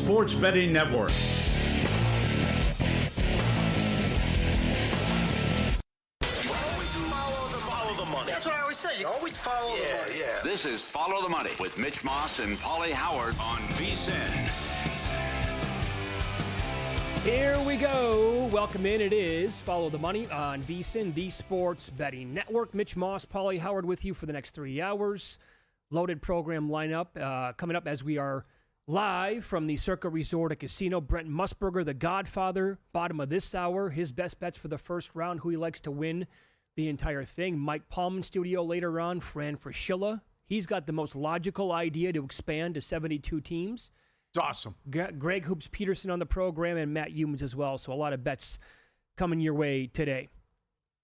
Sports Betting Network. That's what I always say. You always follow the money. Yeah. This is Follow the Money with Mitch Moss and Paulie Howard on VSiN. Here we go. Welcome in. It is Follow the Money on VSiN, the Sports Betting Network. Mitch Moss, Paulie Howard with you for the next 3 hours. Loaded program lineup coming up as we are live from the Circa Resort and Casino. Brent Musburger, the Godfather, bottom of this hour. His best bets for the first round, who he likes to win the entire thing. Mike Palm in studio later on. Fran Fraschilla. He's got the most logical idea to expand to 72 teams. It's awesome. Greg Hoops Peterson on the program and Matt Humans as well. So a lot of bets coming your way today.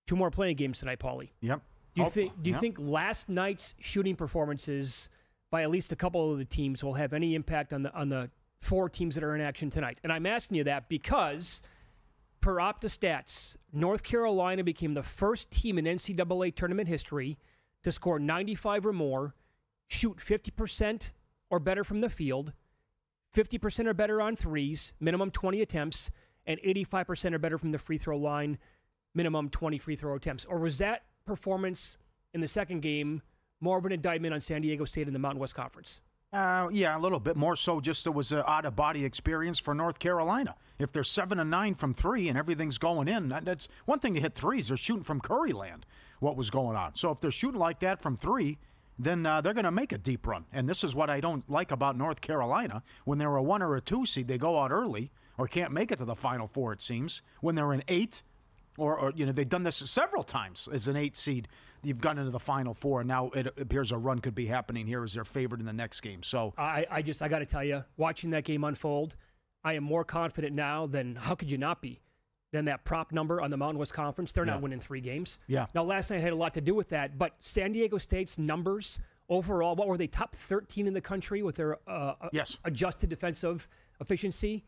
2 more playing games tonight, Paulie. Yep. Do you think last night's shooting performances by at least a couple of the teams will have any impact on the 4 teams that are in action tonight? And I'm asking you that because per OptaStats, North Carolina became the first team in NCAA tournament history to score 95 or more, shoot 50% or better from the field, 50% or better on threes, minimum 20 attempts, and 85% or better from the free throw line, minimum 20 free throw attempts. Or was that performance in the second game more of an indictment on San Diego State in the Mountain West Conference? Yeah, a little bit more so. Just it was an out-of-body experience for North Carolina. If they're 7-9 from 3 and everything's going in, that's one thing to hit threes. They're shooting from Curryland, what was going on. So if they're shooting like that from 3, then they're going to make a deep run. And this is what I don't like about North Carolina. When they're a 1 or a 2 seed, they go out early or can't make it to the Final Four, it seems. When they're an 8, or they've done this several times as an 8 seed. You've gone into the Final Four, and now it appears a run could be happening here as they're favored in the next game. So I got to tell you, watching that game unfold, I am more confident now than, how could you not be, than that prop number on the Mountain West Conference. They're not winning 3 games. Yeah. Now, last night had a lot to do with that, but San Diego State's numbers overall, what were they, top 13 in the country with their adjusted defensive efficiency?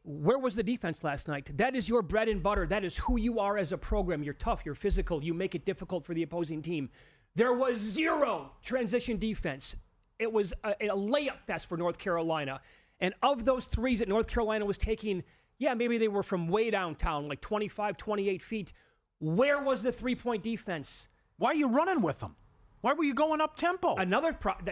Where was the defense last night? That is your bread and butter. That is who you are as a program. You're tough. You're physical. You make it difficult for the opposing team. There was 0 transition defense. It was a layup fest for North Carolina. And of those threes that North Carolina was taking, maybe they were from way downtown, like 25, 28 feet. Where was the three-point defense? Why are you running with them? Why were you going up tempo?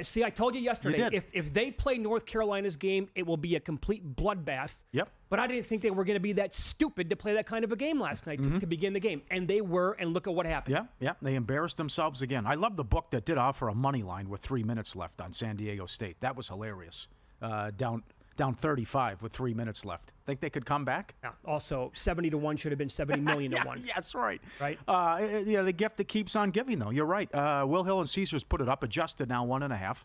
See, I told you yesterday, if they play North Carolina's game, it will be a complete bloodbath. Yep. But I didn't think they were going to be that stupid to play that kind of a game last night to begin the game. And they were, and look at what happened. Yeah. They embarrassed themselves again. I love the book that did offer a money line with 3 minutes left on San Diego State. That was hilarious. Down 35 with 3 minutes left. Think they could come back? Yeah. Also, 70-1 should have been 70 million to 1. Yeah, that's right. Right. The gift that keeps on giving, though. You're right. Will Hill and Caesars put it up, adjusted now 1.5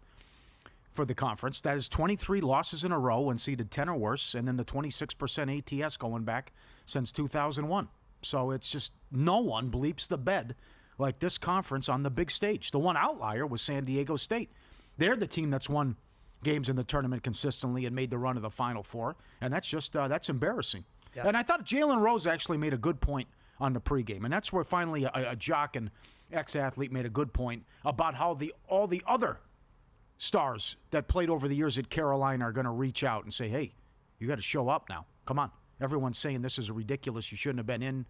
for the conference. That is 23 losses in a row when seeded 10 or worse, and then the 26% ATS going back since 2001. So it's just no one bleeps the bed like this conference on the big stage. The one outlier was San Diego State. They're the team that's won games in the tournament consistently and made the run to the Final Four, and that's just that's embarrassing. Yeah. And I thought Jalen Rose actually made a good point on the pregame, and that's where finally a jock and ex-athlete made a good point about how all the other stars that played over the years at Carolina are going to reach out and say, hey, you got to show up now. Come on. Everyone's saying this is ridiculous. You shouldn't have been in.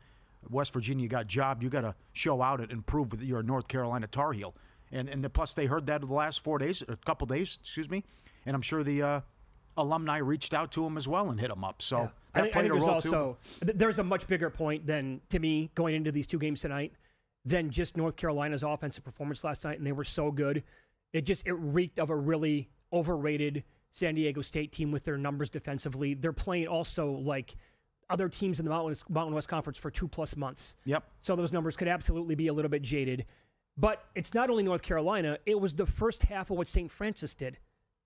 West Virginia got jobbed. You got to show out and prove that you're a North Carolina Tar Heel. And plus they heard that the last 4 days, a couple days, and I'm sure the alumni reached out to him as well and hit him up. So that played a role too. There's a much bigger point than, to me, going into these 2 games tonight, than just North Carolina's offensive performance last night, and they were so good. It reeked of a really overrated San Diego State team with their numbers defensively. They're playing also like other teams in the Mountain West Conference for 2+ months. Yep. So those numbers could absolutely be a little bit jaded. But it's not only North Carolina. It was the first half of what St. Francis did.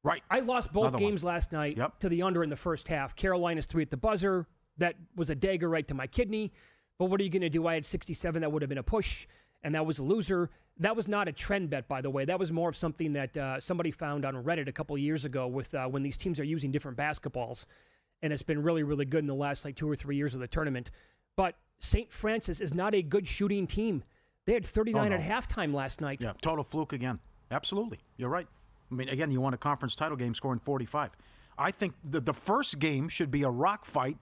Right. I lost both games last night to the under in the first half. Carolina's 3 at the buzzer. That was a dagger right to my kidney. But what are you going to do? I had 67. That would have been a push, and that was a loser. That was not a trend bet, by the way. That was more of something that somebody found on Reddit a couple of years ago with when these teams are using different basketballs. And it's been really, really good in the last 2 or 3 years of the tournament. But St. Francis is not a good shooting team. They had 39 at halftime last night. Yeah, total fluke again. Absolutely. You're right. I mean, again, you won a conference title game scoring 45. I think the first game should be a rock fight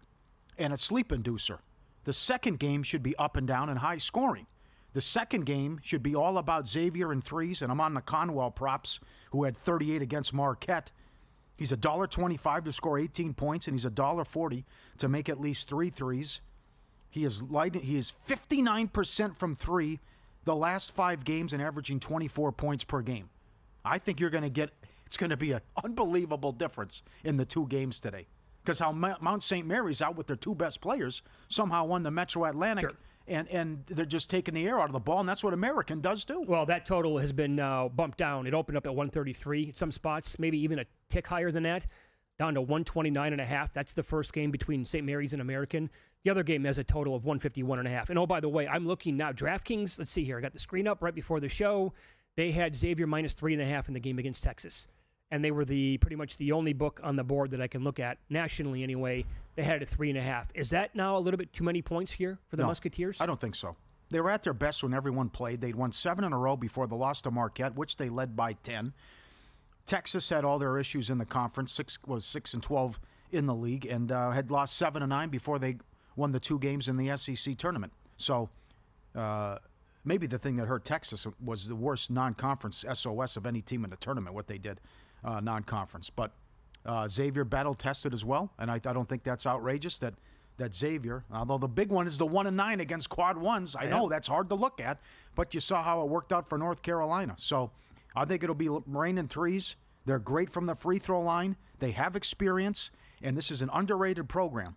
and a sleep inducer. The second game should be up and down and high scoring. The second game should be all about Xavier and threes, and I'm on the Conwell props, who had 38 against Marquette. He's $1.25 to score 18 points, and he's $1.40 to make at least 3 threes. He is 59% from three the last 5 games and averaging 24 points per game. I think it's going to be an unbelievable difference in the 2 games today. Because how Mount St. Mary's out with their 2 best players somehow won the Metro Atlantic. Sure. And they're just taking the air out of the ball, and that's what American does too. Well, that total has been bumped down. It opened up at 133 at some spots, maybe even a tick higher than that, down to 129.5. That's the first game between St. Mary's and American. The other game has a total of 151.5. And, oh, by the way, I'm looking now. DraftKings, let's see here. I got the screen up right before the show. They had Xavier minus 3.5 in the game against Texas. And they were pretty much the only book on the board that I can look at, nationally anyway. They had it at 3.5. Is that now a little bit too many points here for the Musketeers? I don't think so. They were at their best when everyone played. They'd won 7 in a row before the loss to Marquette, which they led by 10. Texas had all their issues in the conference. 6-12 in the league, and had lost 7-9 before they won the 2 games in the SEC tournament. So maybe the thing that hurt Texas was the worst non-conference SOS of any team in the tournament, what they did. Non-conference, but Xavier battle-tested as well, and I don't think that's outrageous that Xavier, although the big one is the 1-9 against quad ones. I know that's hard to look at, but you saw how it worked out for North Carolina. So I think it'll be raining threes. They're great from the free throw line. They have experience, and this is an underrated program.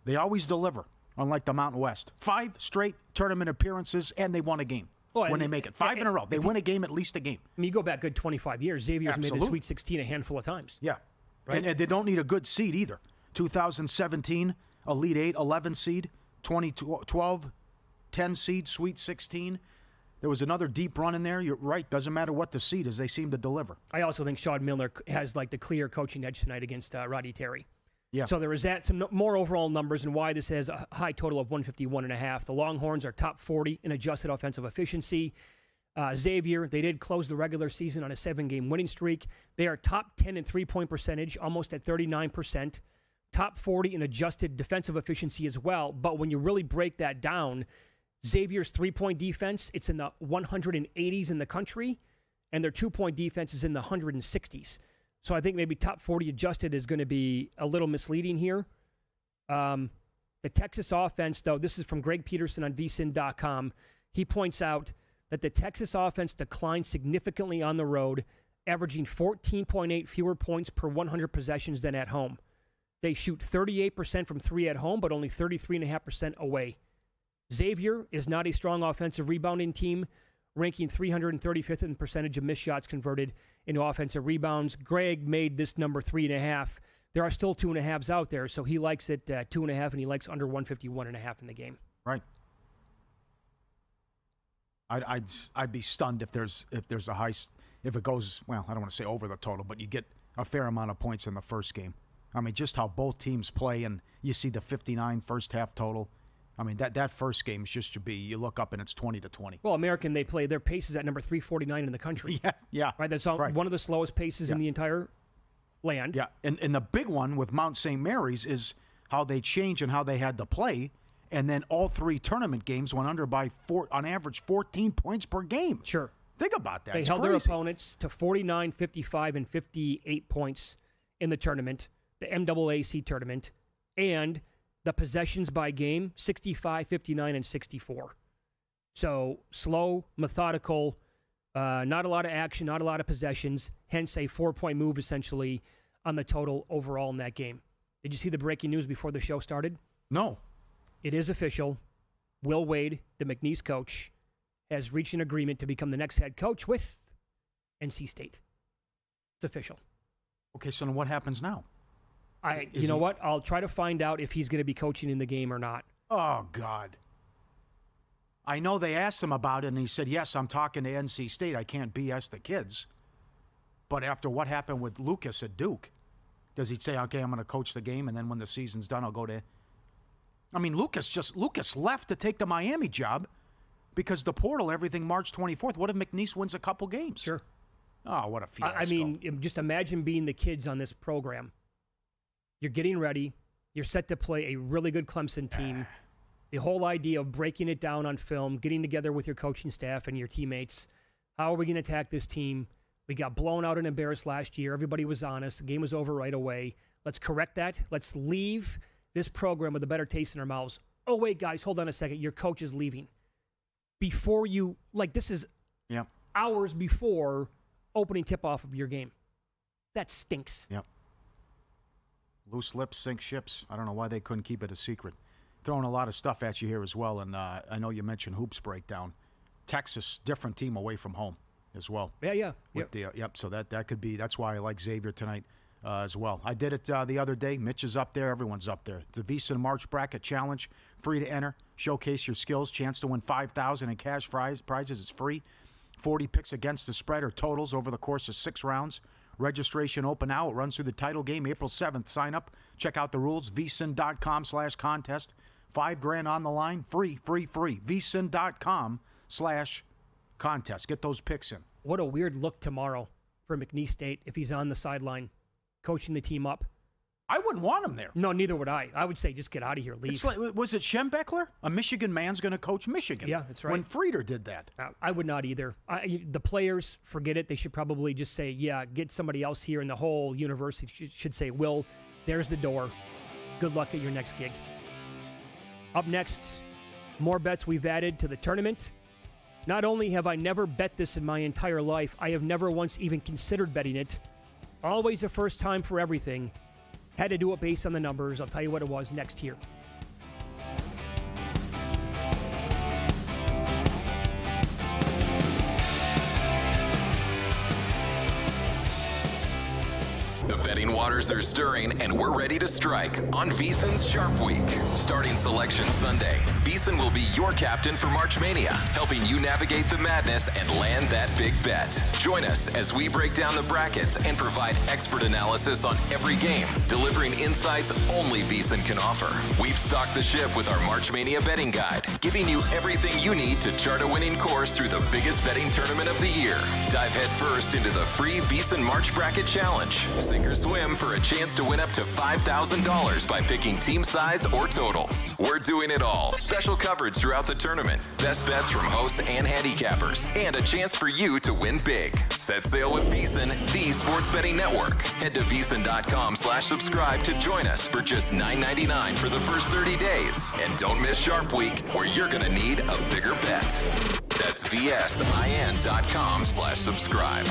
They always deliver, unlike the Mountain West. 5 straight tournament appearances, and they won a game. When they make it 5 in a row. They win a game, at least a game. I mean, you go back good 25 years. Xavier's made the Sweet 16 a handful of times. Yeah. Right? And they don't need a good seed either. 2017, Elite 8, 11 seed. 2012, 10 seed, Sweet 16. There was another deep run in there. You're right. Doesn't matter what the seed is. They seem to deliver. I also think Sean Milner has the clear coaching edge tonight against Roddy Terry. Yeah. So there is that. Some more overall numbers and why this has a high total of 151.5. The Longhorns are top 40 in adjusted offensive efficiency. Xavier, they did close the regular season on a 7-game winning streak. They are top 10 in three-point percentage, almost at 39%. Top 40 in adjusted defensive efficiency as well. But when you really break that down, Xavier's three-point defense, it's in the 180s in the country, and their two-point defense is in the 160s. So I think maybe top 40 adjusted is going to be a little misleading here. The Texas offense, though, this is from Greg Peterson on VSiN.com. He points out that the Texas offense declined significantly on the road, averaging 14.8 fewer points per 100 possessions than at home. They shoot 38% from 3 at home, but only 33.5% away. Xavier is not a strong offensive rebounding team, ranking 335th in percentage of missed shots converted into offensive rebounds. Greg made this number 3.5. There are still 2.5s out there, so he likes it 2.5, and he likes under 151.5 in the game. Right. I'd be stunned if there's a high, if it goes, well, I don't want to say over the total, but you get a fair amount of points in the first game. I mean, just how both teams play, and you see the 59 first half total. I mean, that first game just should be, you look up and it's 20-20. Well, American, they play, their pace is at number 349 in the country. Yeah. Right, that's one of the slowest paces in the entire land. Yeah, and the big one with Mount St. Mary's is how they change and how they had to play, and then all 3 tournament games went under by, on average, 14 points per game. Sure. Think about that. They held their opponents to 49, 55, and 58 points in the tournament, the NCAA tournament, and the possessions by game, 65, 59, and 64. So slow, methodical, not a lot of action, not a lot of possessions, hence a 4-point move essentially on the total overall in that game. Did you see the breaking news before the show started? No. It is official. Will Wade, the McNeese coach, has reached an agreement to become the next head coach with NC State. It's official. Okay, so then what happens now? You know what? I'll try to find out if he's going to be coaching in the game or not. Oh, God. I know they asked him about it, and he said, yes, I'm talking to NC State. I can't BS the kids. But after what happened with Lucas at Duke, does he say, okay, I'm going to coach the game, and then when the season's done, I'll go to... I mean, Lucas left to take the Miami job because the portal, everything March 24th. What if McNeese wins a couple games? Sure. Oh, what a fiasco. I mean, just imagine being the kids on this program. You're getting ready. You're set to play a really good Clemson team. The whole idea of breaking it down on film, getting together with your coaching staff and your teammates. How are we going to attack this team? We got blown out and embarrassed last year. Everybody was honest. The game was over right away. Let's correct that. Let's leave this program with a better taste in our mouths. Oh, wait, guys, hold on a second. Your coach is leaving. Before you, this is hours before opening tip-off of your game. That stinks. Yep. Loose lips sink ships. I don't know why they couldn't keep it a secret. Throwing a lot of stuff at you here as well, and I know you mentioned hoops breakdown. Texas, different team away from home as well. Yeah. So that could be. That's why I like Xavier tonight as well. I did it the other day. Mitch is up there. Everyone's up there. It's a VSiN March Bracket Challenge. Free to enter. Showcase your skills. Chance to win $5,000 in cash prizes. It's free. 40 picks against the spread or totals over the course of 6 rounds. Registration open now. It runs through the title game April 7th. Sign up. Check out the rules. VSiN.com/contest. $5,000 on the line. Free. VSiN.com/contest. Get those picks in. What a weird look tomorrow for McNeese State if he's on the sideline coaching the team up. I wouldn't want him there. No, neither would I. I would say just get out of here. Leave. It's like, was it Schembeckler? A Michigan man's going to coach Michigan. Yeah, that's right. When Frieder did that. I would not either. The players, forget it. They should probably just say, get somebody else here, and the whole university should say, Will, there's the door. Good luck at your next gig. Up next, more bets we've added to the tournament. Not only have I never bet this in my entire life, I have never once even considered betting it. Always a first time for everything. Had to do it based on the numbers. I'll tell you what it was next here. The betting waters are stirring, and we're ready to strike on VSiN's Sharp Week. Starting Selection Sunday, VSiN will be your captain for March Mania, helping you navigate the madness and land that big bet. Join us as we break down the brackets and provide expert analysis on every game, delivering insights only VSiN can offer. We've stocked the ship with our March Mania betting guide, giving you everything you need to chart a winning course through the biggest betting tournament of the year. Dive headfirst into the free VSiN March Bracket Challenge. Sink or swim for a chance to win up to $5,000 by picking team sides or totals. We're doing it all. Special coverage throughout the tournament, best bets from hosts and handicappers, and a chance for you to win big. Set sail with VSiN, the sports betting network. Head to VSiN.com/subscribe to join us for just $9.99 for the first 30 days. And don't miss Sharp Week, where you're going to need a bigger bet. That's VSIN.com/subscribe.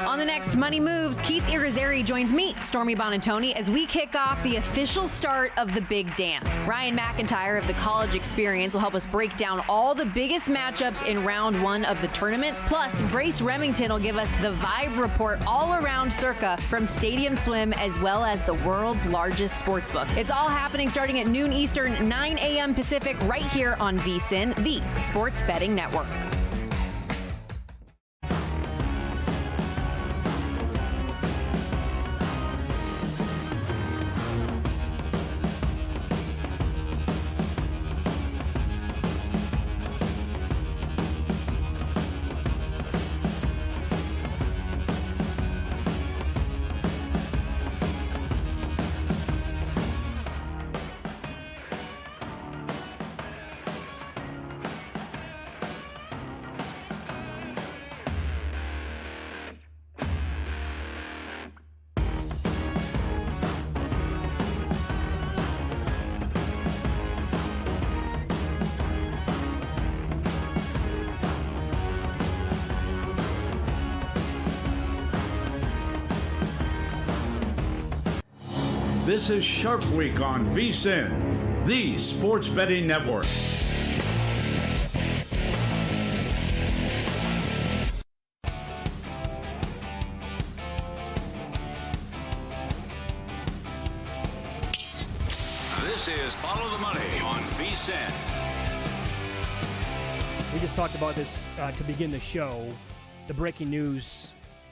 On the next Money Moves, Keith Irizarry joins me, Stormy Bonantoni, as we kick off the official start of the Big Dance. Ryan McIntyre of the College Experience will help us break down all the biggest matchups in round 1 of the tournament. Plus, Brace Remington will give us the vibe report all around Circa from Stadium Swim as well as the world's largest sportsbook. It's all happening starting at noon Eastern, 9 a.m. Pacific, right here on VSiN, the Sports Betting Network. This is Sharp Week on VSiN, the Sports Betting Network. This is Follow the Money on VSiN. We just talked about this to begin the show. The breaking news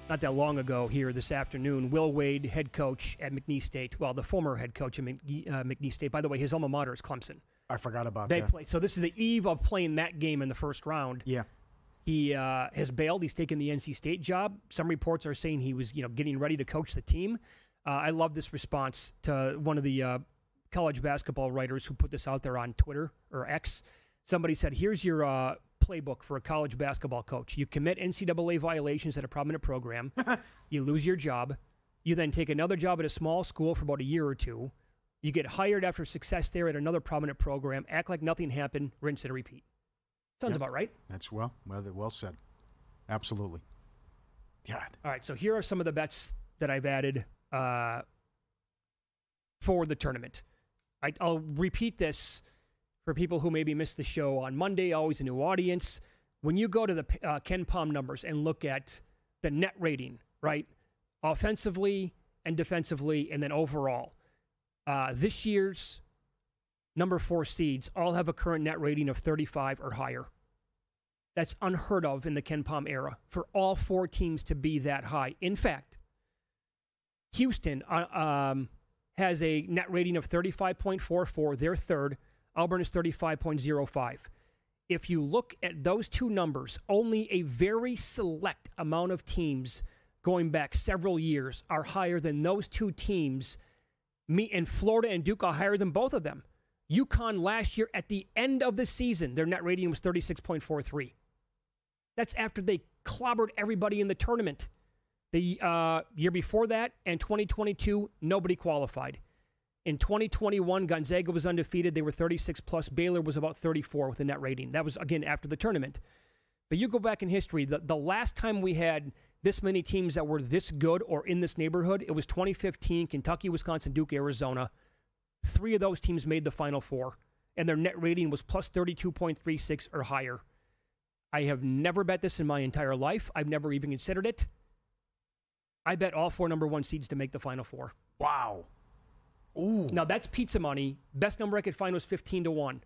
not that long ago here this afternoon. Will Wade, head coach at McNeese State. Well, the former head coach at McNeese State. By the way, his alma mater is Clemson. I forgot about They that. play. So this is the eve of playing that game in the first round. Yeah. He has bailed. He's taken the NC State job. Some reports are saying he was, getting ready to coach the team. I love this response to one of the college basketball writers who put this out there on Twitter or X. Somebody said, here's your playbook for a college basketball coach. You commit NCAA violations at a prominent program. You lose your job. You then take another job at a small school for about a year or two. You get hired after success there at another prominent program. Act like nothing happened. Rinse and repeat. Sounds about right. That's well said. Absolutely. God. All right, so here are some of the bets that I've added for the tournament. I'll repeat this for people who maybe missed the show on Monday, always a new audience. When you go to the Ken Pom numbers and look at the net rating, right, offensively and defensively and then overall, this year's number 4 seeds all have a current net rating of 35 or higher. That's unheard of in the Ken Pom era for all 4 teams to be that high. In fact, Houston has a net rating of 35.44. They're third. Auburn is 35.05. If you look at those two numbers, only a very select amount of teams going back several years are higher than those two teams. And Florida and Duke are higher than both of them. UConn last year at the end of the season, their net rating was 36.43. That's after they clobbered everybody in the tournament. The year before that and 2022, nobody qualified. In 2021, Gonzaga was undefeated. They were 36+. Baylor was about 34 with a net rating. That was, again, after the tournament. But you go back in history, the last time we had this many teams that were this good or in this neighborhood, it was 2015, Kentucky, Wisconsin, Duke, Arizona. 3 of those teams made the Final Four, and their net rating was plus 32.36 or higher. I have never bet this in my entire life. I've never even considered it. I bet all 4 number 1 seeds to make the Final Four. Wow. Ooh. Now, that's pizza money. Best number I could find was 15-1.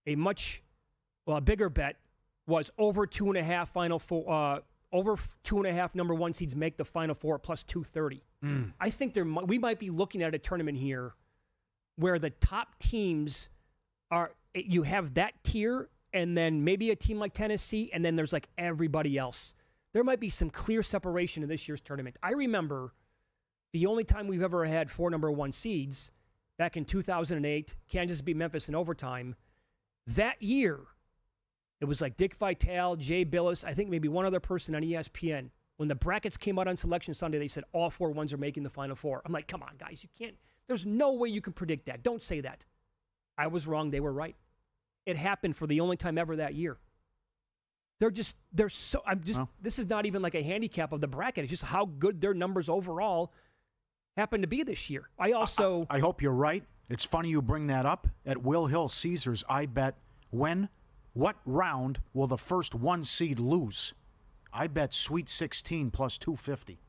A bigger bet was over 2.5 Final Four. Over 2.5 number 1 seeds make the Final Four at plus 230. I think we might be looking at a tournament here where the top teams are, you have that tier, and then maybe a team like Tennessee, and then there's like everybody else. There might be some clear separation in this year's tournament. I remember the only time we've ever had 4 number 1 seeds, back in 2008, Kansas beat Memphis in overtime. That year, it was like Dick Vitale, Jay Billis, I think maybe one other person on ESPN. When the brackets came out on Selection Sunday, they said all 4 ones are making the Final Four. I'm like, come on, guys, you can't. There's no way you can predict that. Don't say that. I was wrong. They were right. It happened for the only time ever that year. This is not even like a handicap of the bracket. It's just how good their numbers overall happen to be this year. I hope you're right. It's funny you bring that up. At Will Hill Caesars, I bet what round will the first 1 seed lose? I bet Sweet 16 plus 250.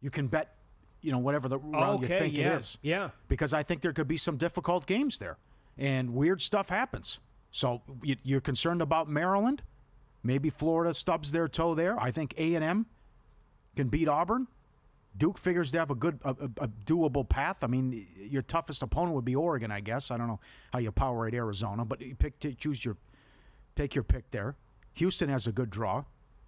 You can bet, whatever the round you think it is. Yeah. Because I think there could be some difficult games there. And weird stuff happens. So you're concerned about Maryland? Maybe Florida stubs their toe there. I think A&M can beat Auburn. Duke figures to have a doable path. I mean, your toughest opponent would be Oregon, I guess. I don't know how you power rate Arizona, but you take your pick there. Houston has a good draw,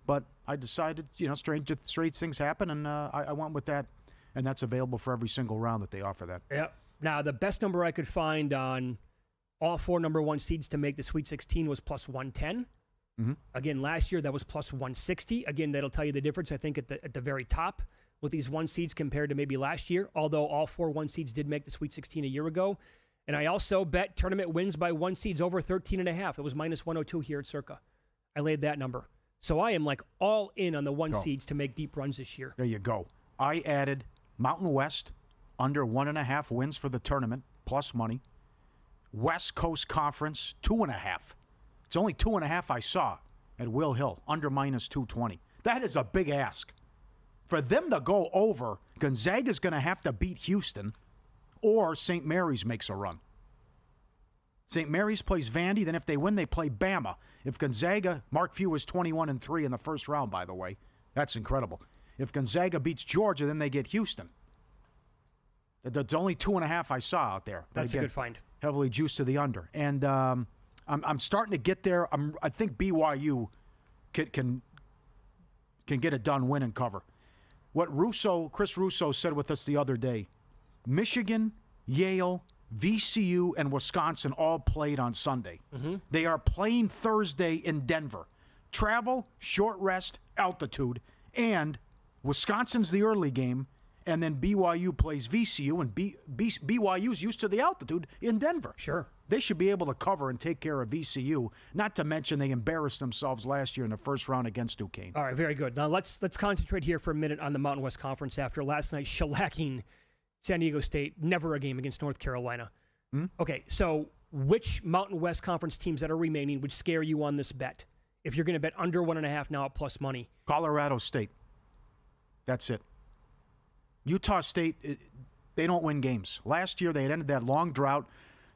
but I decided, strange things happen, and I went with that, and that's available for every single round that they offer that. Yeah. Now, the best number I could find on all 4 number 1 seeds to make the Sweet 16 was plus 110. Mm-hmm. Again, last year that was plus 160. Again, that'll tell you the difference, I think, at the very top with these 1 seeds compared to maybe last year, although all 4 1 seeds did make the Sweet 16 a year ago. And I also bet tournament wins by 1 seeds over 13.5. It was minus 102 here at Circa. I laid that number. So I am like all in on the 1 seeds to make deep runs this year. There you go. I added Mountain West under 1.5 wins for the tournament, plus money. West Coast Conference, 2.5. It's only 2.5 I saw at Will Hill, under minus 220. That is a big ask. For them to go over, Gonzaga's going to have to beat Houston, or St. Mary's makes a run. St. Mary's plays Vandy, then if they win, they play Bama. If Gonzaga, Mark Few was 21-3 in the first round, by the way. That's incredible. If Gonzaga beats Georgia, then they get Houston. That's only 2.5 I saw out there. But that's again, a good find. Heavily juiced to the under. And I'm starting to get there. I think BYU can get it done, win and cover. What Chris Russo said with us the other day, Michigan, Yale, VCU, and Wisconsin all played on Sunday. Mm-hmm. They are playing Thursday in Denver. Travel, short rest, altitude, and Wisconsin's the early game, and then BYU plays VCU, and BYU's used to the altitude in Denver. Sure. They should be able to cover and take care of VCU, not to mention they embarrassed themselves last year in the first round against Duquesne. All right, very good. Now let's concentrate here for a minute on the Mountain West Conference after last night shellacking San Diego State, never a game against North Carolina. Okay, so which Mountain West Conference teams that are remaining would scare you on this bet? If you're going to bet under 1.5 now at plus money. Colorado State. That's it. Utah State, they don't win games. Last year, they had ended that long drought.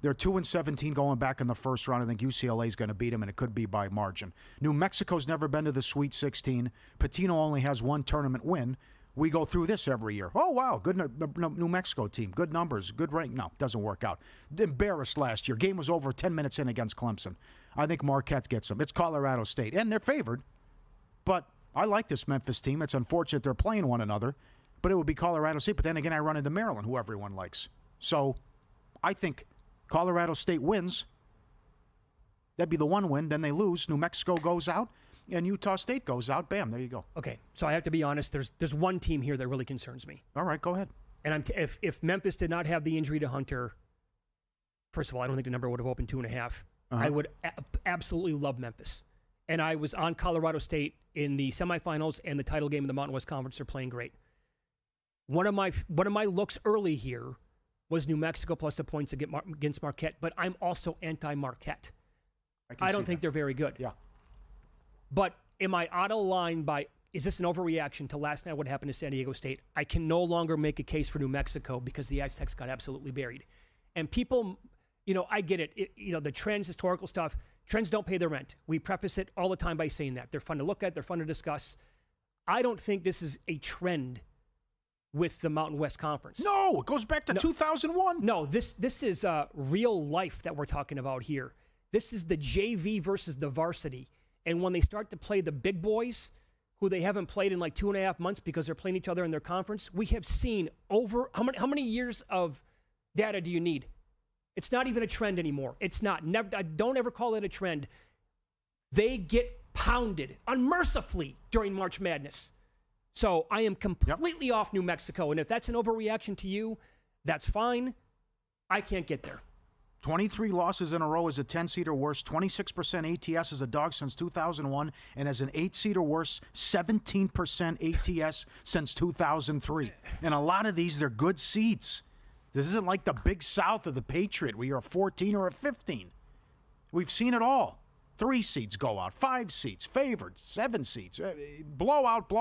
They're 2-17 going back in the first round. I think UCLA is going to beat them, and it could be by margin. New Mexico's never been to the Sweet 16. Patino only has one tournament win. We go through this every year. Oh, wow, good New Mexico team. Good numbers, good rank. No, doesn't work out. Embarrassed last year. Game was over 10 minutes in against Clemson. I think Marquette gets them. It's Colorado State, and they're favored. But I like this Memphis team. It's unfortunate they're playing one another, but it would be Colorado State. But then again, I run into Maryland, who everyone likes. So I think Colorado State wins. That'd be the one win. Then they lose. New Mexico goes out. And Utah State goes out. Bam, there you go. Okay, so I have to be honest. There's one team here that really concerns me. All right, go ahead. And if Memphis did not have the injury to Hunter, first of all, I don't think the number would have opened 2.5. I would absolutely love Memphis. And I was on Colorado State in the semifinals and the title game of the Mountain West Conference. They're playing great. One of my looks early here was New Mexico plus the points against Marquette, but I'm also anti-Marquette. I don't think they're very good. Yeah. But am I out of line is this an overreaction to last night what happened to San Diego State? I can no longer make a case for New Mexico because the Aztecs got absolutely buried. And people, I get it. The trends, historical stuff, trends don't pay their rent. We preface it all the time by saying that. They're fun to look at. They're fun to discuss. I don't think this is a trend with the Mountain West Conference. No, it goes back to 2001. No, this is real life that we're talking about here. This is the JV versus the varsity. And when they start to play the big boys, who they haven't played in like 2.5 months because they're playing each other in their conference, we have seen over how many years of data do you need? It's not even a trend anymore. It's not. Never. Don't ever call it a trend. They get pounded unmercifully during March Madness. So I am completely off New Mexico. And if that's an overreaction to you, that's fine. I can't get there. 23 losses in a row as a 10-seed or worse, 26% ATS as a dog since 2001, and as an 8-seed or worse, 17% ATS since 2003. And a lot of these, they're good seeds. This isn't like the Big South or the Patriot where you're a 14 or a 15. We've seen it all. 3 seeds go out, 5 seeds, favored, 7 seeds. Blowout.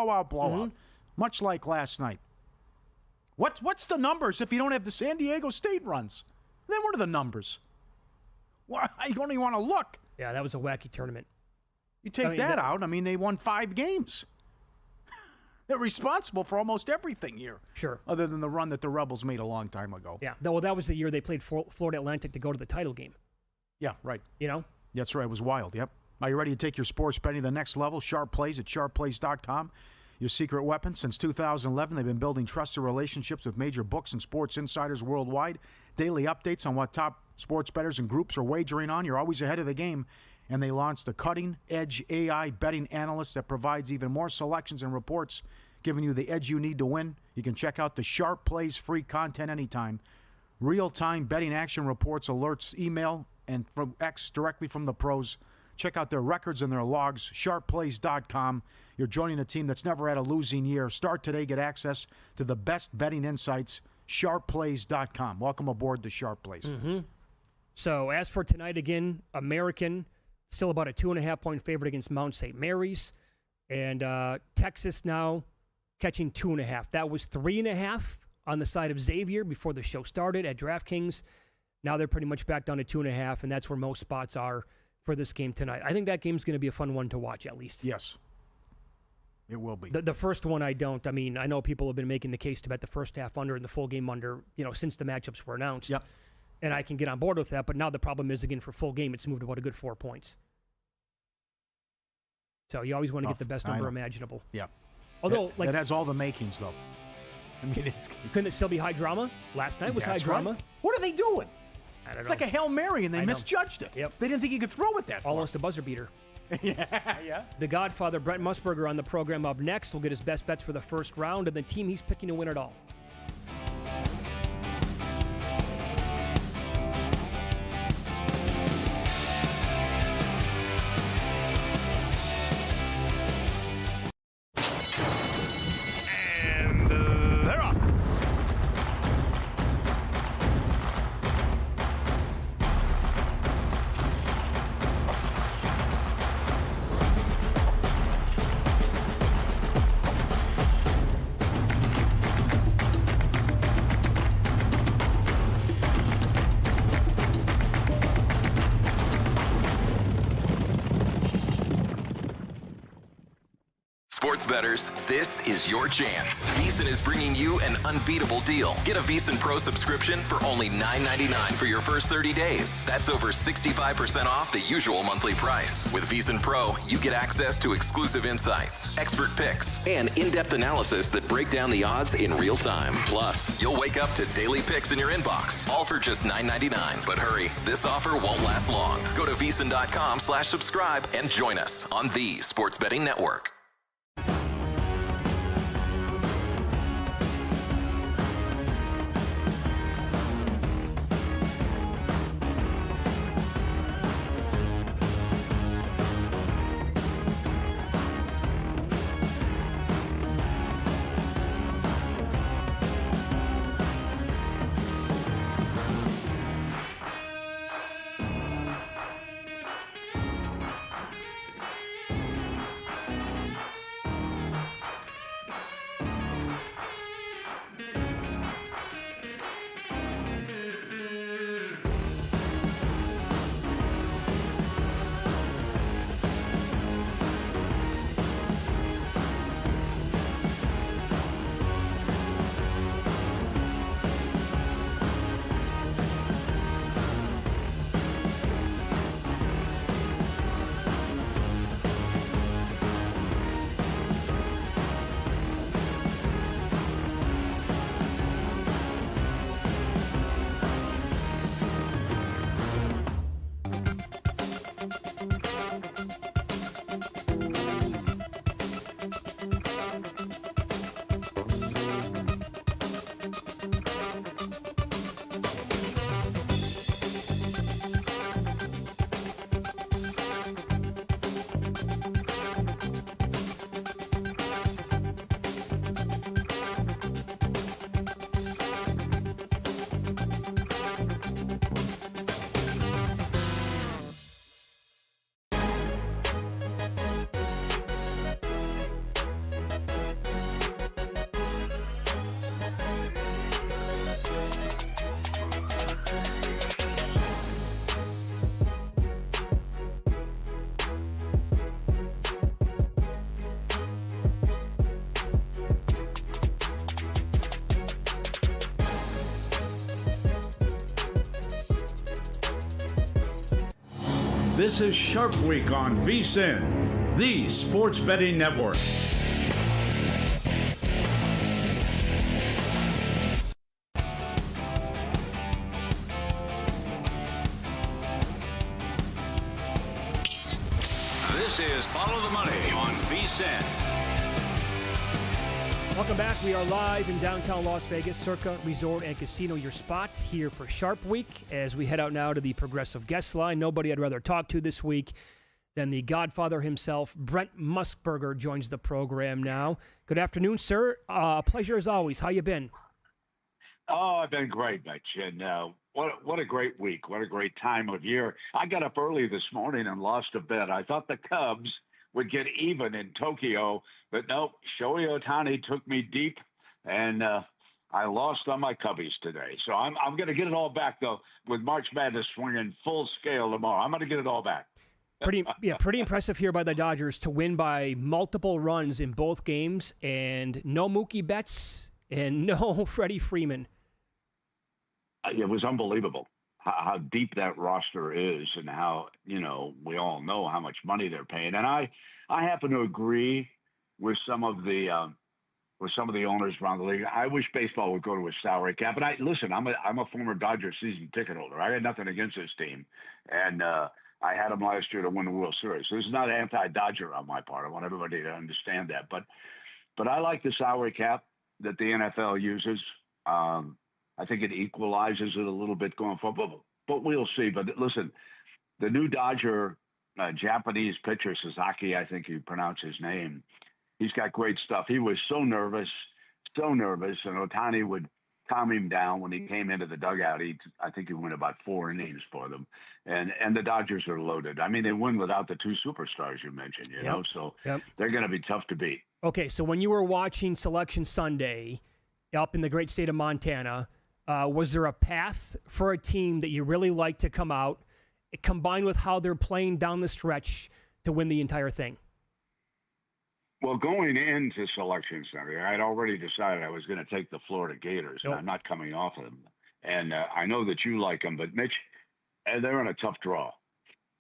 Much like last night. What's the numbers if you don't have the San Diego State runs? Then what are the numbers? Why, you don't even want to look. Yeah, that was a wacky tournament. You take that out, they won 5 games. They're responsible for almost everything here. Sure. Other than the run that the Rebels made a long time ago. Yeah, well, that was the year they played Florida Atlantic to go to the title game. Yeah, right. That's right. It was wild, yep. Are you ready to take your sports betting to the next level? Sharp Plays at sharpplays.com. Your secret weapon. Since 2011, they've been building trusted relationships with major books and sports insiders worldwide. Daily updates on what top sports bettors and groups are wagering on. You're always ahead of the game. And they launched a cutting-edge AI betting analyst that provides even more selections and reports, giving you the edge you need to win. You can check out the Sharp Plays free content anytime. Real-time betting action reports, alerts, email, and from X directly from the pros. Check out their records and their logs, sharpplays.com. You're joining a team that's never had a losing year. Start today. Get access to the best betting insights, sharpplays.com. Welcome aboard the Sharp Plays. Mm-hmm. So as for tonight, again, American, still about a 2.5-point favorite against Mount St. Mary's. And Texas now catching 2.5. That was 3.5 on the side of Xavier before the show started at DraftKings. Now they're pretty much back down to 2.5, and that's where most spots are for this game tonight. I think that game's going to be a fun one to watch, at least. Yes, it will be. The first one I don't. I know people have been making the case to bet the first half under and the full game under, since the matchups were announced. Yep. And I can get on board with that, but now the problem is, again, for full game, it's moved about a good 4 points. So you always want to get the best number imaginable. Yeah. Although, it has all the makings, though. I mean, couldn't it still be high drama? Last night was high drama. Right. What are they doing? I don't It's know. like a Hail Mary, and they misjudged it. Yep. They didn't think he could throw it that far. Almost a buzzer beater. Yeah. The Godfather, Brent Musburger, on the program up next. We'll get his best bets for the first round and the team he's picking to win it all. They're off. Sports bettors, this is your chance. VSiN is bringing you an unbeatable deal. Get a VSiN Pro subscription for only $9.99 for your first 30 days. That's over 65% off the usual monthly price. With VSiN Pro, you get access to exclusive insights, expert picks, and in-depth analysis that break down the odds in real time. Plus, you'll wake up to daily picks in your inbox, all for just $9.99. But hurry, this offer won't last long. Go to VSiN.com/subscribe and join us on the Sports Betting Network. This is Sharp Week on VSiN, the Sports Betting Network. This is Follow the Money on VSiN. Welcome back. We are live in downtown Las Vegas, Circa Resort and Casino, your spot here for Sharp Week. As we head out now to the Progressive Guest Line, nobody I'd rather talk to this week than the Godfather himself, Brent Musburger, joins the program now. Good afternoon, sir. Pleasure as always. How you been? Oh, I've been great, Mitch. And what a great week. What a great time of year. I got up early this morning and lost a bet. I thought the Cubs would get even in Tokyo, but nope, Shohei Ohtani took me deep, and I lost on my Cubbies today. So I'm going to get it all back, though, with March Madness swinging full scale tomorrow. I'm going to get it all back. Pretty impressive here by the Dodgers to win by multiple runs in both games, and no Mookie Betts and no Freddie Freeman. It was unbelievable how deep that roster is, and how, we all know how much money they're paying. And I I happen to agree with some of the owners around the league. I wish baseball would go to a salary cap. But I'm a former Dodger season ticket holder. I had nothing against this team, and I had them last year to win the World Series. So this is not anti-Dodger on my part. I want everybody to understand that. But I like the salary cap that the NFL uses. I think it equalizes it a little bit going forward. But we'll see. But listen, the new Dodger Japanese pitcher, Sasaki, I think you pronounce his name, he's got great stuff. He was so nervous, and Ohtani would calm him down when he came into the dugout. I think he went about 4 innings for them. And the Dodgers are loaded. I mean, they win without the 2 superstars you mentioned, you know, so they're going to be tough to beat. Okay, so when you were watching Selection Sunday up in the great state of Montana, was there a path for a team that you really like to come out, combined with how they're playing down the stretch to win the entire thing? Well, going into Selection Sunday, I had already decided I was going to take the Florida Gators, and I'm not coming off of them. And I know that you like them, but Mitch, they're in a tough draw.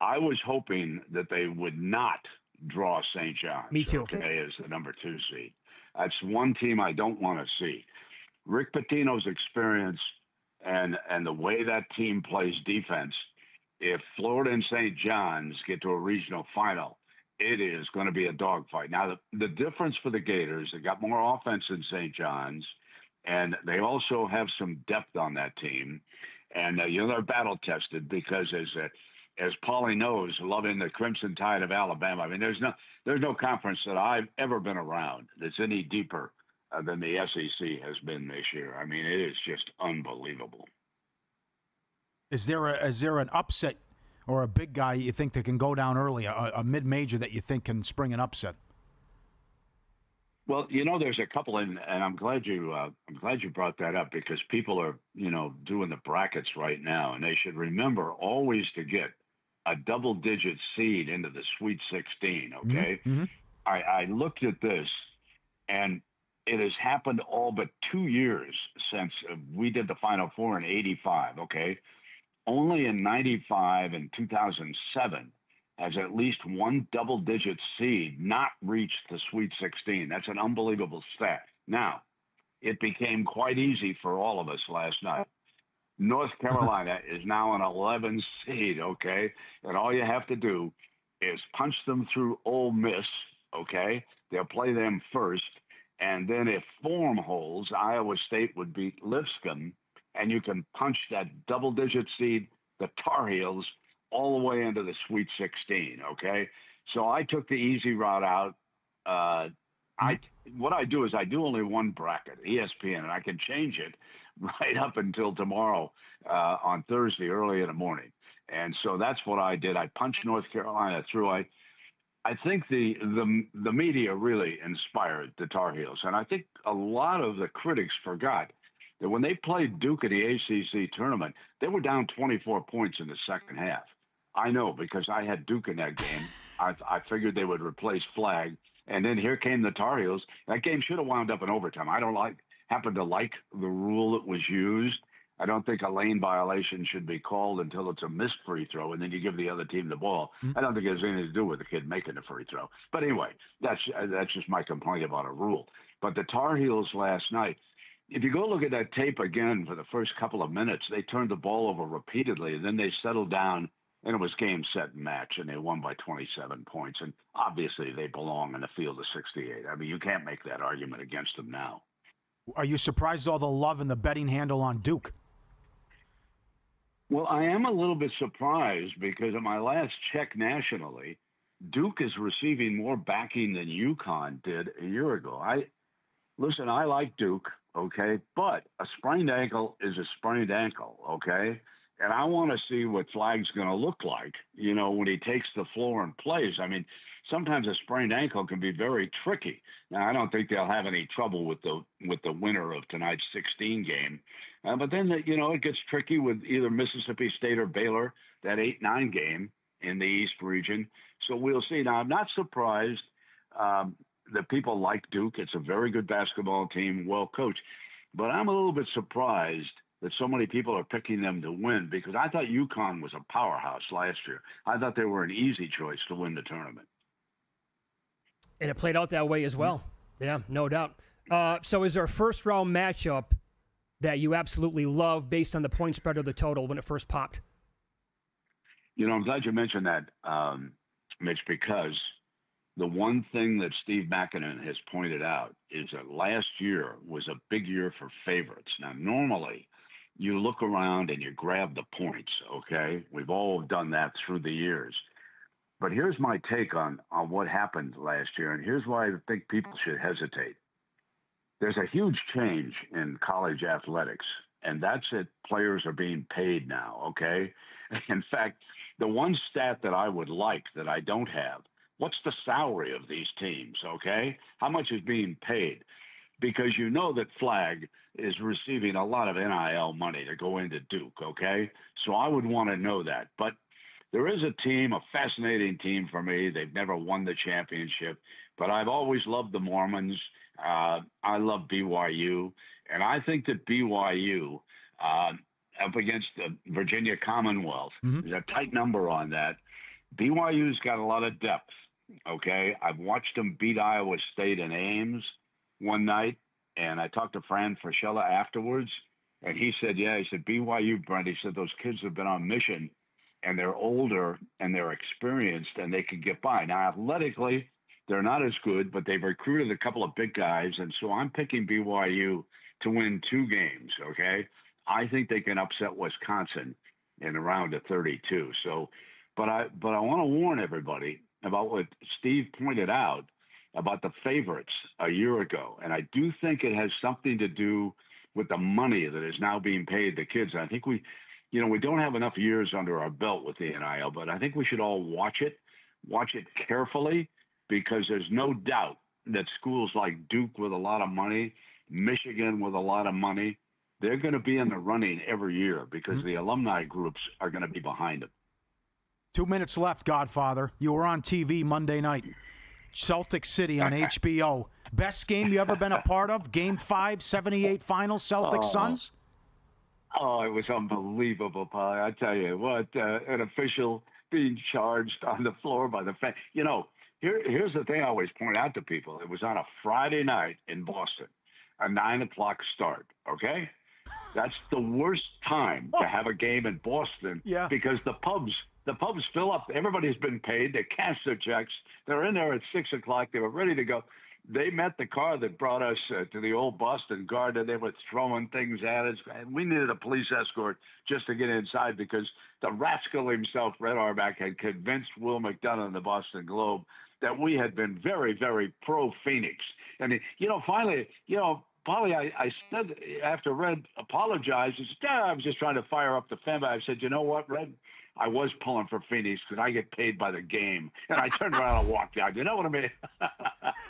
I was hoping that they would not draw St. John's. Me too. Okay, as the number 2 seed. That's one team I don't want to see. Rick Pitino's experience and the way that team plays defense, if Florida and St. John's get to a regional final, it is going to be a dogfight. Now, the difference for the Gators, they got more offense than St. John's, and they also have some depth on that team. And, they're battle-tested because, as Paulie knows, loving the Crimson Tide of Alabama, I mean, there's no conference that I've ever been around that's any deeper than the SEC has been this year. I mean, it is just unbelievable. Is there an upset or a big guy you think that can go down early, a mid-major that you think can spring an upset? Well, there's a couple, and I'm glad you brought that up because people are, doing the brackets right now, and they should remember always to get a double-digit seed into the Sweet 16. Okay, mm-hmm. I looked at this, and it has happened all but 2 years since we did the Final Four in '85. Okay. Only in 95 and 2007 has at least one double-digit seed not reached the Sweet 16. That's an unbelievable stat. Now, it became quite easy for all of us last night. North Carolina is now an 11 seed, okay? And all you have to do is punch them through Ole Miss, okay? They'll play them first. And then if form holds, Iowa State would beat Lipscomb, and you can punch that double-digit seed, the Tar Heels, all the way into the Sweet 16, okay? So I took the easy route out. What I do is I do only one bracket, ESPN, and I can change it right up until tomorrow on Thursday early in the morning. And so that's what I did. I punched North Carolina through. I think the media really inspired the Tar Heels, and I think a lot of the critics forgot that when they played Duke at the ACC tournament, they were down 24 points in the second half. I know because I had Duke in that game. I figured they would replace Flagg, and then here came the Tar Heels. That game should have wound up in overtime. I don't happen to like the rule that was used. I don't think a lane violation should be called until it's a missed free throw, and then you give the other team the ball. I don't think it has anything to do with the kid making the free throw. But anyway, that's just my complaint about a rule. But the Tar Heels last night, if you go look at that tape again for the first couple of minutes, they turned the ball over repeatedly, and then they settled down, and it was game, set, and match, and they won by 27 points. And obviously they belong in the field of 68. I mean, you can't make that argument against them now. Are you surprised all the love and the betting handle on Duke? Well, I am a little bit surprised because at my last check nationally, Duke is receiving more backing than UConn did a year ago. I like Duke, okay, but a sprained ankle is a sprained ankle, okay? And I want to see what Flagg's going to look like, when he takes the floor and plays. I mean, sometimes a sprained ankle can be very tricky. Now, I don't think they'll have any trouble with the winner of tonight's 16 game. But then, it gets tricky with either Mississippi State or Baylor, that 8-9 game in the East region. So we'll see. Now, I'm not surprised that people like Duke. It's a very good basketball team, well coached. But I'm a little bit surprised that so many people are picking them to win because I thought UConn was a powerhouse last year. I thought they were an easy choice to win the tournament. And it played out that way as well. Yeah, no doubt. So is there a first-round matchup that you absolutely love based on the point spread or the total when it first popped? I'm glad you mentioned that, Mitch, because the one thing that Steve Makinen has pointed out is that last year was a big year for favorites. Now, normally you look around and you grab the points, okay? We've all done that through the years. But here's my take on what happened last year, and here's why I think people should hesitate. There's a huge change in college athletics, and that's it. Players are being paid now, okay? In fact, the one stat that I would like that I don't have, what's the salary of these teams, okay? How much is being paid? Because you know that Flag is receiving a lot of NIL money to go into Duke, okay? So I would want to know that. But there is a team, a fascinating team for me. They've never won the championship, but I've always loved the Mormons. I love BYU, and I think that BYU up against the Virginia Commonwealth, there's a tight number on that. BYU's got a lot of depth, okay? I've watched them beat Iowa State in Ames one night, and I talked to Fran Fraschilla afterwards, and he said, BYU, Brent, he said, those kids have been on mission, and they're older, and they're experienced, and they can get by. Now, athletically, they're not as good, but they've recruited a couple of big guys, and so I'm picking BYU to win 2 games, okay? I think they can upset Wisconsin in the round of 32. So, but I want to warn everybody about what Steve pointed out about the favorites a year ago, and I do think it has something to do with the money that is now being paid to kids. I think we don't have enough years under our belt with the NIL, but I think we should all watch it carefully, because there's no doubt that schools like Duke with a lot of money, Michigan with a lot of money, they're going to be in the running every year because the alumni groups are going to be behind them. 2 minutes left, Godfather. You were on TV Monday night. Celtic City on HBO. Best game you ever been a part of? Game 5, 78 final, Celtics Suns? Oh, it was unbelievable, Polly. I tell you what, an official being charged on the floor by the fan. Here's the thing I always point out to people. It was on a Friday night in Boston, a 9:00 start, okay? That's the worst time to have a game in Boston because the pubs fill up. Everybody's been paid. They cash their checks. They're in there at 6:00. They were ready to go. They met the car that brought us to the old Boston Garden. They were throwing things at us. And we needed a police escort just to get inside because the rascal himself, Red Auerbach, had convinced Will McDonough in the Boston Globe that we had been very, very pro-Phoenix. And, finally, Polly, I said after Red apologized, he said, I was just trying to fire up the fan. But I said, you know what, Red? I was pulling for Phoenix because I get paid by the game. And I turned around and walked out. You know what I mean?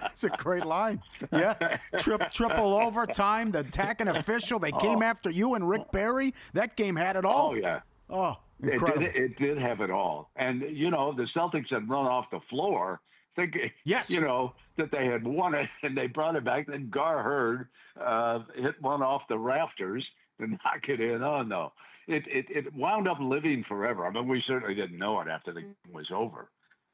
It's a great line. Yeah. Triple overtime, the attacking official. They came after you and Rick Barry. That game had it all. Oh, yeah. Oh, incredible. It did have it all. And, the Celtics had run off the floor thinking, that they had won it, and they brought it back. Then Gar Hurd hit one off the rafters to knock it in. Oh, no. It wound up living forever. I mean, we certainly didn't know it after the game was over.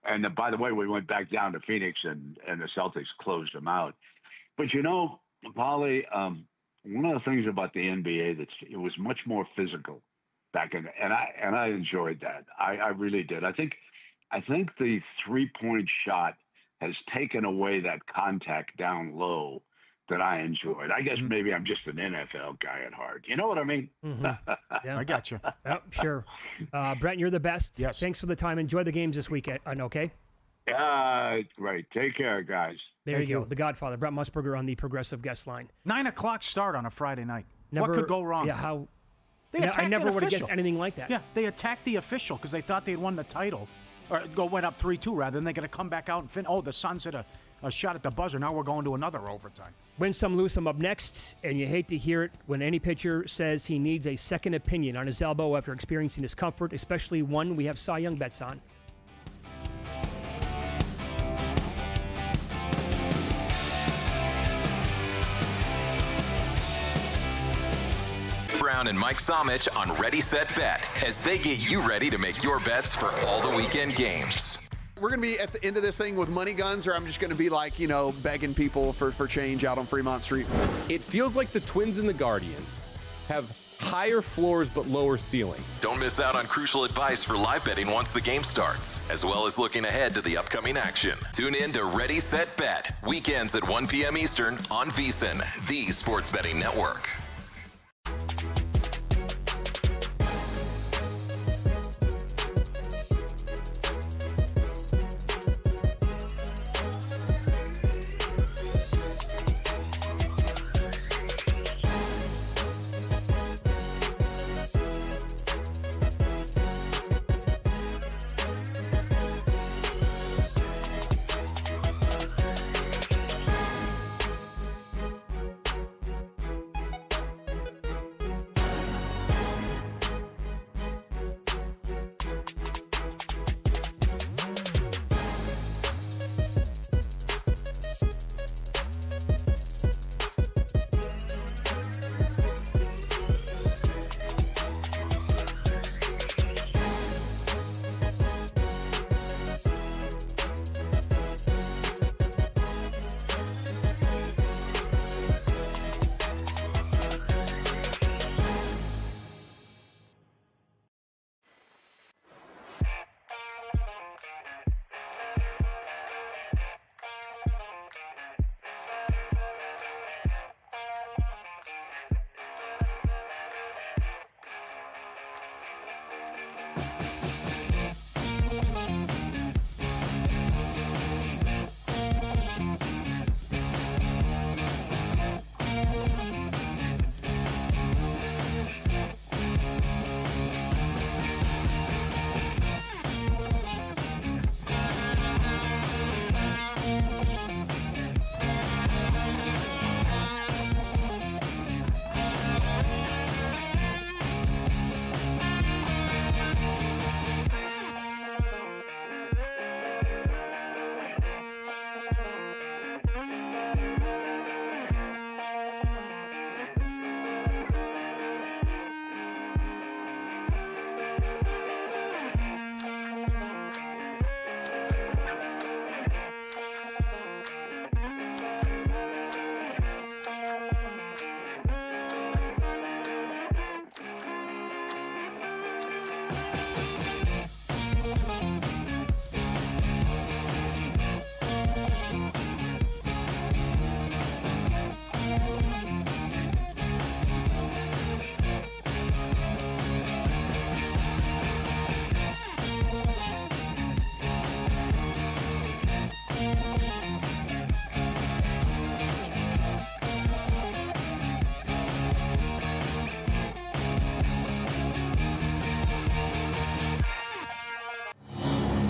And by the way, we went back down to Phoenix, and the Celtics closed them out. But, Polly, one of the things about the NBA it was much more physical back in, and I enjoyed that. I really did. I think the 3-point shot has taken away that contact down low that I enjoyed. I guess maybe I'm just an NFL guy at heart. You know what I mean? Yeah. I got you. Yep, sure. Brent, you're the best. Yes. Thanks for the time. Enjoy the games this weekend, okay? Great. Take care, guys. There you go. The Godfather, Brent Musburger on the Progressive Guest Line. 9:00 start on a Friday night. What could go wrong? Yeah, how? I never would have guessed anything like that. Yeah, they attacked the official because they thought they'd won the title. Or went up 3-2 rather, and they're going to come back out and finish. Oh, the Suns hit a shot at the buzzer. Now we're going to another overtime. Win some, lose some up next, and you hate to hear it when any pitcher says he needs a second opinion on his elbow after experiencing discomfort, especially one we have Cy Young bets on. Brown and Mike Somich on Ready, Set, Bet as they get you ready to make your bets for all the weekend games. we're going to be at the end of this thing with money guns, or I'm just going to be like, begging people for change out on Fremont Street? It feels like the Twins and the Guardians have higher floors but lower ceilings. Don't miss out on crucial advice for live betting once the game starts, as well as looking ahead to the upcoming action. Tune in to Ready, Set, Bet, weekends at 1 p.m. Eastern on VSiN, the sports betting network.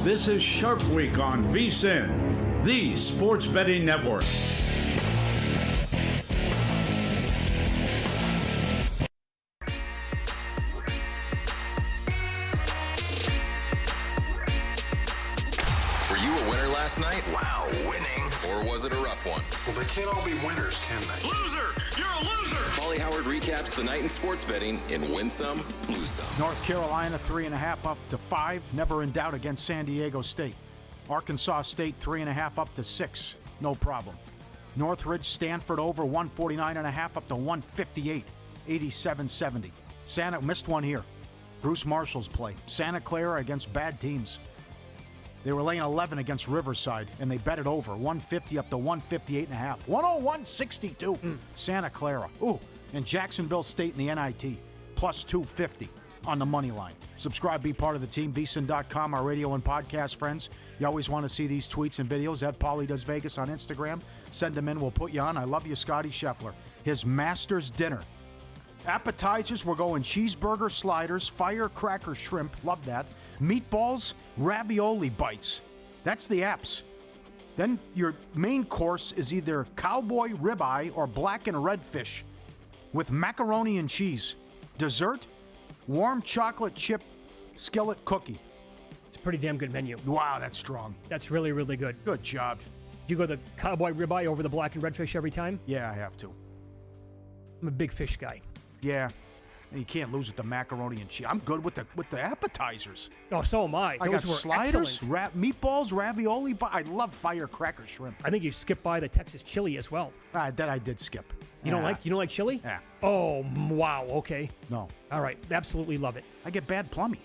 This is Sharp Week on VSiN, the sports betting network. Were you a winner last night? Wow, winning. Or was it a rough one? Well, they can't all be winners, can they? Loser! You're a loser! Paulie Howard recaps the night in sports betting in Win Some, Lose Some. North Carolina 3.5 up to 5, never in doubt against San Diego State. Arkansas State 3.5 up to 6, no problem. Northridge, Stanford over 149.5 up to 158, 87-70. Santa missed one here. Bruce Marshall's play. Santa Clara against bad teams. They were laying 11 against Riverside, and they bet it over. 150 up to 158.5. 101.62. Santa Clara. Ooh, and Jacksonville State in the NIT. Plus 250 on the money line. Subscribe, be part of the team. VSiN.com, our radio and podcast friends. You always want to see these tweets and videos. Ed Pauly Does Vegas on Instagram. Send them in. We'll put you on. I love you, Scotty Scheffler. His Masters dinner. Appetizers, we're going cheeseburger sliders, firecracker shrimp. Love that. Meatballs, ravioli bites. That's the apps. Then your main course is either cowboy ribeye or black and red fish with macaroni and cheese. Dessert, warm chocolate chip skillet cookie. It's a pretty damn good menu. Wow, that's strong. That's really, really good. Good job. You go the cowboy ribeye over the black and red fish every time? Yeah, I have to. I'm a big fish guy. Yeah. And you can't lose with the macaroni and cheese. I'm good with the appetizers. Oh, so am I. I got Those were sliders, excellent. Meatballs, ravioli. I love firecracker shrimp. I think you skipped by the Texas chili as well. That I did skip. You don't like chili? Yeah. Oh, wow. Okay. No. All right. Absolutely love it. I get bad plumbing.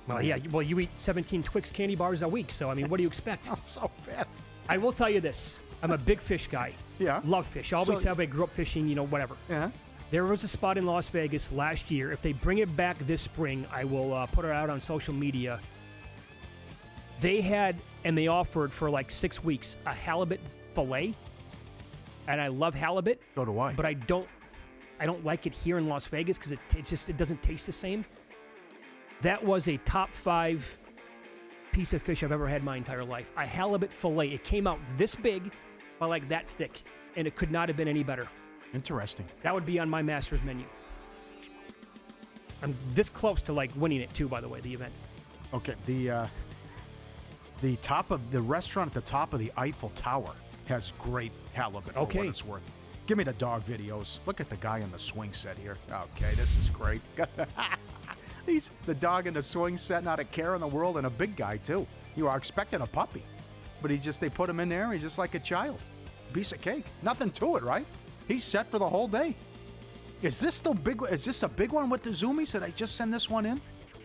Well, yeah. Well, you eat 17 Twix candy bars a week, so I mean, what do you expect? I'm so bad. I will tell you this: I'm a big fish guy. Yeah. Love fish. Always have. I grew up fishing. Whatever. Yeah. There was a spot in Las Vegas last year. If they bring it back this spring, I will put it out on social media. They had, and they offered for like 6 weeks, a halibut fillet. And I love halibut. So do I. But I don't like it here in Las Vegas because it doesn't taste the same. That was a top 5 piece of fish I've ever had my entire life. A halibut fillet. It came out this big, but like that thick. And it could not have been any better. Interesting. That would be on my master's menu. I'm this close to like winning it too, by the way, the event. Okay, the top of the restaurant at the top of the Eiffel Tower has great halibut for what it's worth. Give me the dog videos. Look at the guy in the swing set here. Okay, this is great. He's the dog in the swing set, not a care in the world, and a big guy too. You are expecting a puppy, but they put him in there. He's just like a child. Piece of cake. Nothing to it, right? He's set for the whole day. Is this still big? Is this a big one with the zoomies? Did I just send this one in?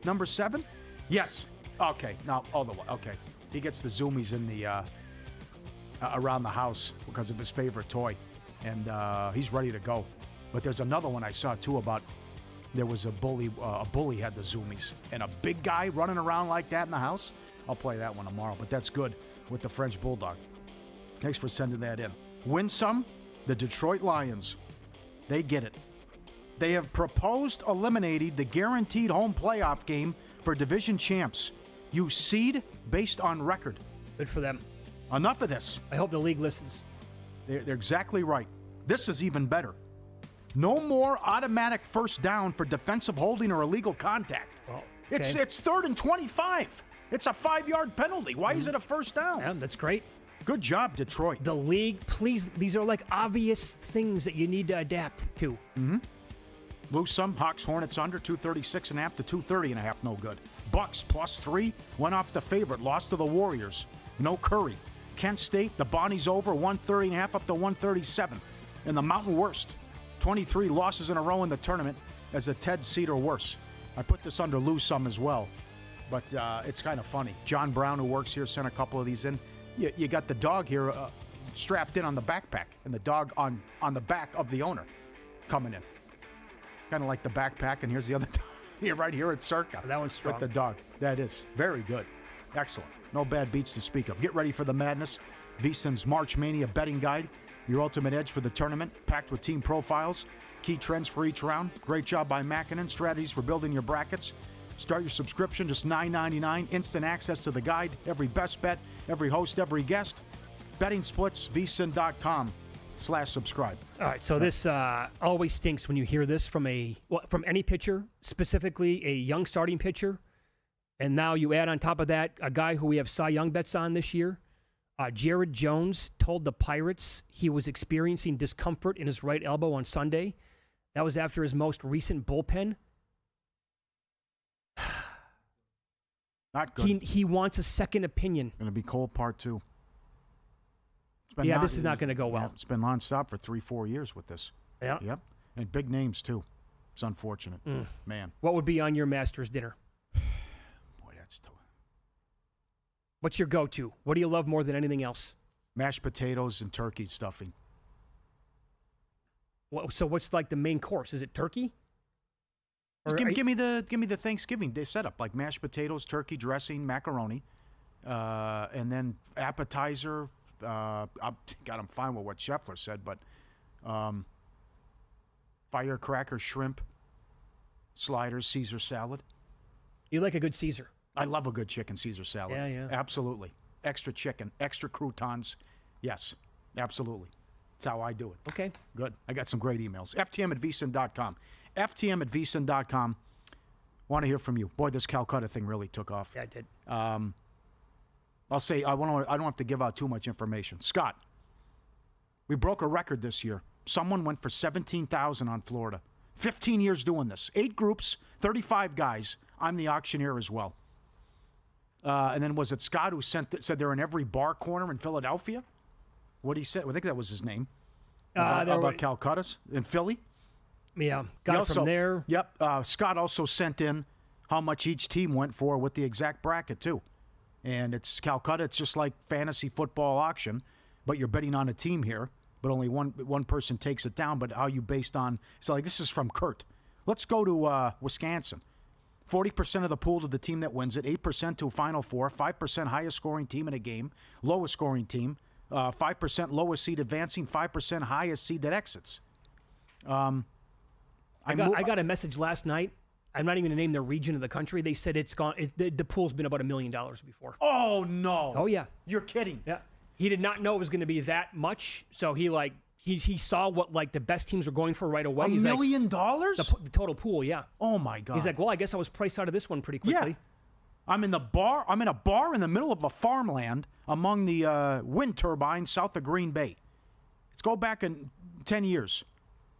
Number 7? Yes. Okay. Now, all the way. Okay. He gets the zoomies in the around the house because of his favorite toy, and he's ready to go. But there's another one I saw too about there was a bully. A bully had the zoomies, and a big guy running around like that in the house. I'll play that one tomorrow. But that's good with the French Bulldog. Thanks for sending that in. Win some. The Detroit Lions, they get it. They have proposed eliminating the guaranteed home playoff game for division champs. You seed based on record. Good for them. Enough of this. I hope the league listens. They're exactly right. This is even better. No more automatic first down for defensive holding or illegal contact. Oh, okay. It's 3rd and 25. It's a 5-yard penalty. Why is it a first down? Yeah, that's great. Good job, Detroit. The league, please, these are like obvious things that you need to adapt to. Mm-hmm. Lose some. Hawks, Hornets under 236.5 to 230.5. No good. Bucks +3. Went off the favorite. Lost to the Warriors. No Curry. Kent State, the Bonnies over 130.5 up to 137. And the Mountain Worst. 23 losses in a row in the tournament as a Ted seed or worse. I put this under lose some as well. But it's kind of funny. John Brown, who works here, sent a couple of these in. You got the dog here strapped in on the backpack, and the dog on the back of the owner coming in. Kind of like the backpack, and here's the other dog. Here, right here at Circa. That one's strong. With the dog. That is. Very good. Excellent. No bad beats to speak of. Get ready for the madness. VSiN's March Mania betting guide. Your ultimate edge for the tournament. Packed with team profiles. Key trends for each round. Great job by Mackinnon. Strategies for building your brackets. Start your subscription, just $9.99. Instant access to the guide. Every best bet. Every host. Every guest. Betting splits. VSiN.com/subscribe. All right, so this always stinks when you hear this from any pitcher, specifically a young starting pitcher, and now you add on top of that a guy who we have Cy Young bets on this year. Jared Jones told the Pirates he was experiencing discomfort in his right elbow on Sunday. That was after his most recent bullpen. Not good. He wants a second opinion. Going to be cold part 2. This is not going to go well. Yeah, it's been nonstop for 3-4 years with this. Yeah. Yep. And big names, too. It's unfortunate. Man. What would be on your Masters dinner? Boy, that's tough. What's your go-to? What do you love more than anything else? Mashed potatoes and turkey stuffing. So what's like the main course? Is it turkey? Give me the Thanksgiving Day setup, like mashed potatoes, turkey dressing, macaroni, and then appetizer. I'm fine with what Scheffler said, but firecracker, shrimp, sliders, Caesar salad. You like a good Caesar? I love a good chicken Caesar salad. Yeah. Absolutely. Extra chicken, extra croutons. Yes, absolutely. That's how I do it. Okay. Good. I got some great emails. FTM@VSiN.com. FTM@VSiN.com. Want to hear from you. Boy, this Calcutta thing really took off. Yeah, it did. I'll say I don't have to give out too much information. Scott, we broke a record this year. Someone went for $17,000 on Florida. 15 years doing this. 8 groups, 35 guys. I'm the auctioneer as well. And then was it Scott who said they're in every bar corner in Philadelphia? What he said? I think that was his name. About Calcutta's in Philly. Yeah, got it from there. Yep. Scott also sent in how much each team went for with the exact bracket, too. And it's Calcutta. It's just like fantasy football auction, but you're betting on a team here, but only one person takes it down. But how you based on – so like this is from Kurt. Let's go to Wisconsin. 40% of the pool to the team that wins it, 8% to a Final Four, 5% highest scoring team in a game, lowest scoring team, 5% lowest seed advancing, 5% highest seed that exits. I got a message last night. I'm not even going to name the region of the country. They said it's gone. The pool's been about $1 million before. Oh, no. Oh, yeah. You're kidding. Yeah. He did not know it was going to be that much, so he saw what the best teams were going for right away. $1 million? The total pool, yeah. Oh my God. He's like, well, I guess I was priced out of this one pretty quickly. Yeah. I'm in a bar in the middle of a farmland among the wind turbines south of Green Bay. Let's go back in 10 years.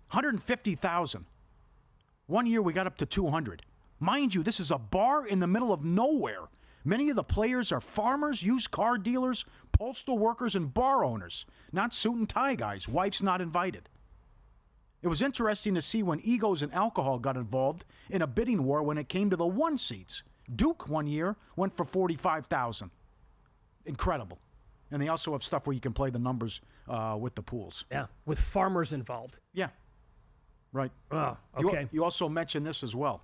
150,000. 1 year we got up to 200. Mind you, this is a bar in the middle of nowhere. Many of the players are farmers, used car dealers, postal workers, and bar owners. Not suit and tie guys. Wife's not invited. It was interesting to see when egos and alcohol got involved in a bidding war when it came to the 1 seats. Duke 1 year went for 45,000. Incredible. And they also have stuff where you can play the numbers with the pools. Yeah, with farmers involved. Yeah. Right. Oh, okay. You also mentioned this as well.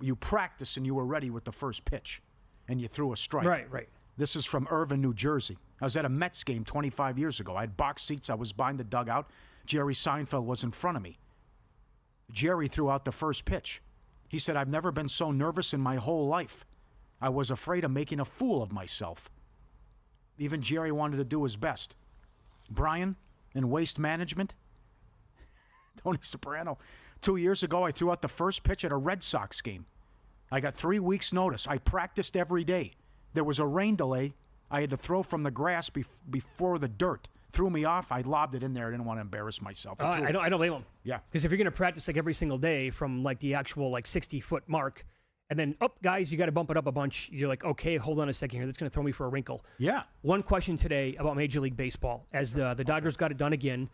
You practiced and you were ready with the first pitch, and you threw a strike. Right. This is from Irvine, New Jersey. I was at a Mets game 25 years ago. I had box seats. I was behind the dugout. Jerry Seinfeld was in front of me. Jerry threw out the first pitch. He said, I've never been so nervous in my whole life. I was afraid of making a fool of myself. Even Jerry wanted to do his best. Brian, in waste management, Tony Soprano. 2 years ago, I threw out the first pitch at a Red Sox game. I got 3 weeks' notice. I practiced every day. There was a rain delay. I had to throw from the grass before the dirt. Threw me off. I lobbed it in there. I didn't want to embarrass myself. I don't blame him. Yeah. Because if you're going to practice every single day from the actual 60-foot mark, and then, guys, you got to bump it up a bunch. You're like, okay, hold on a second here. That's going to throw me for a wrinkle. Yeah. One question today about Major League Baseball. As the Dodgers got it done again.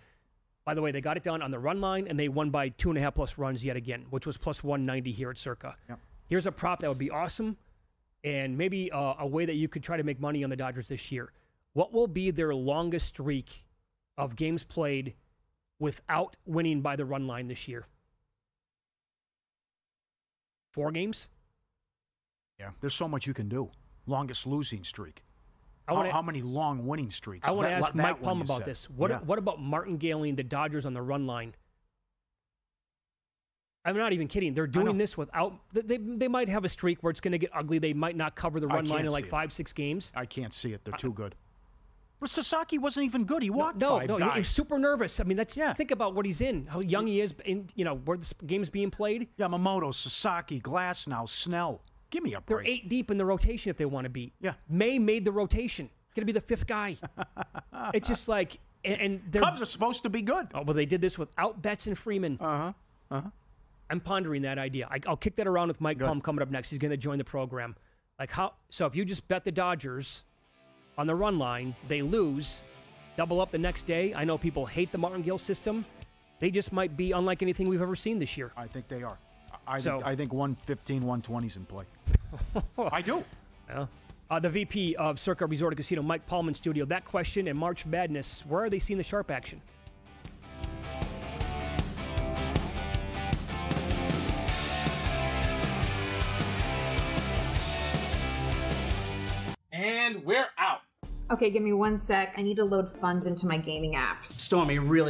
By the way, they got it done on the run line, and they won by 2.5+ runs yet again, which was plus 190 here at Circa. Yep. Here's a prop that would be awesome, and maybe a way that you could try to make money on the Dodgers this year. What will be their longest streak of games played without winning by the run line this year? 4 games? Yeah, there's so much you can do. Longest losing streak. How many long winning streaks? I want to ask Mike Palm about this. What about martingaling the Dodgers on the run line? I'm not even kidding. They're doing this without... They might have a streak where it's going to get ugly. They might not cover the run line in 5-6 games. I can't see it. They're too good. But Sasaki wasn't even good. He walked five guys. He's super nervous. I mean, think about what he's in, how young he is, where the game's being played. Yamamoto, Sasaki, Glasnow, Snell. Give me a break. They're 8 deep in the rotation if they want to be. Yeah. May made the rotation. Going to be the 5th guy. It's just like... and Cubs are supposed to be good. Oh, well, they did this without Betts and Freeman. I'm pondering that idea. I'll kick that around with Mike Palm coming up next. He's going to join the program. So if you just bet the Dodgers on the run line, they lose, double up the next day. I know people hate the martingale system. They just might be unlike anything we've ever seen this year. I think they are. I think 115, 120's in play. I do. Yeah. The VP of Circa Resort and Casino, Mike Palm, studio. That question and March Madness, where are they seeing the sharp action? And we're out. Okay, give me 1 sec. I need to load funds into my gaming apps. Stormy, really